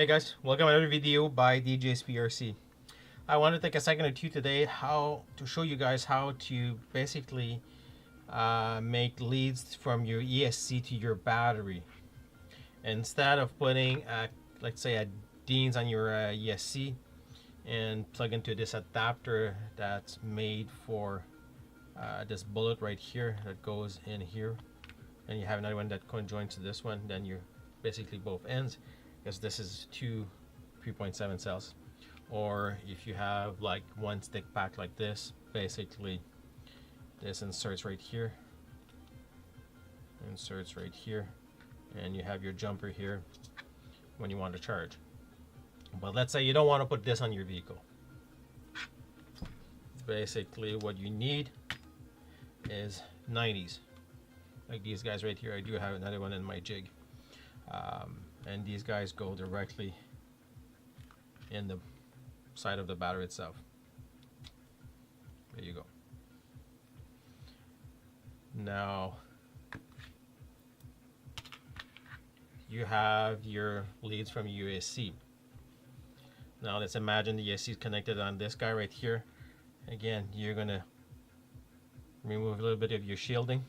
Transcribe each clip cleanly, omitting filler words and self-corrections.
Hey guys, welcome to another video by Djsprc. I want to take a second or two today to show you guys how to basically make leads from your ESC to your battery. Instead of putting let's say a DINs on your ESC and plug into this adapter that's made for this bullet right here that goes in here, and you have another one that conjoins to this one, then you're basically both ends, because this is two 3.7 cells. Or if you have like one stick pack like this, basically this inserts right here, and you have your jumper here when you want to charge. But let's say you don't want to put this on your vehicle. Basically what you need is 90s, like these guys right here. I do have another one in my jig, and these guys go directly in the side of the battery itself. There you go. Now you have your leads from USC. Now let's imagine the ESC is connected on this guy right here. Again, you're gonna remove a little bit of your shielding.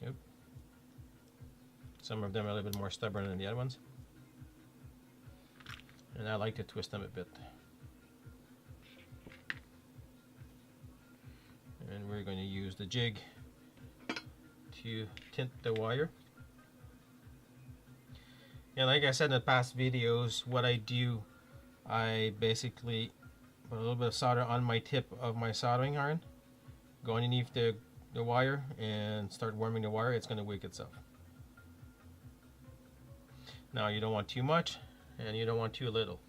Yep. Some of them are a little bit more stubborn than the other ones, and I like to twist them a bit. And we're going to use the jig to tint the wire. And like I said in the past videos, what I do, I basically put a little bit of solder on my tip of my soldering iron, go underneath the wire and start warming the wire. It's going to wick itself. Now you don't want too much and you don't want too little.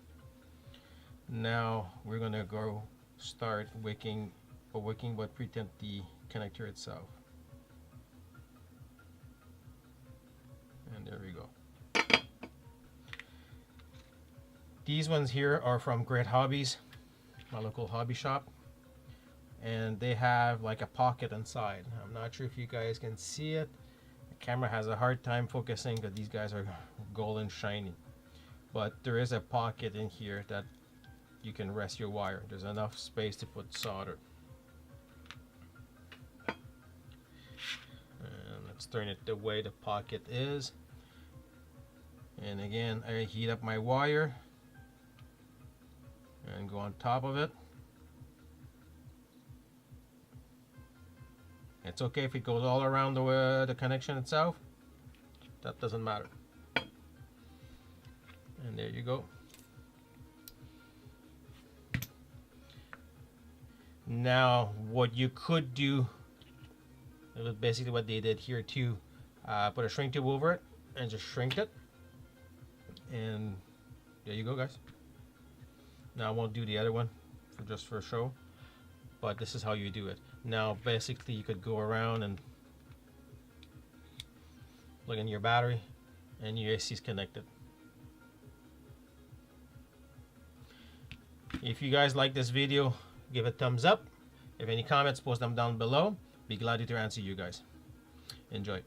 Now we're going to go start wicking, but pre-tint the connector itself. And there we go. These ones here are from Great Hobbies, my local hobby shop, and they have like a pocket inside. I'm not sure if you guys can see it. The camera has a hard time focusing because these guys are golden shiny, but there is a pocket in here that you can rest your wire. There's enough space to put solder. And let's turn it the way the pocket is, and again I heat up my wire and go on top of it. It's okay if it goes all around the connection itself, that doesn't matter. And there you go. Now what you could do, it was basically what they did here too, put a shrink tube over it and just shrink it, and there you go guys. Now I won't do the other one just for show, but this is how you do it. Now basically you could go around and plug in your battery and your AC is connected. If you guys like this video, give it a thumbs up. If any comments, post them down below. Be glad to answer you guys. Enjoy.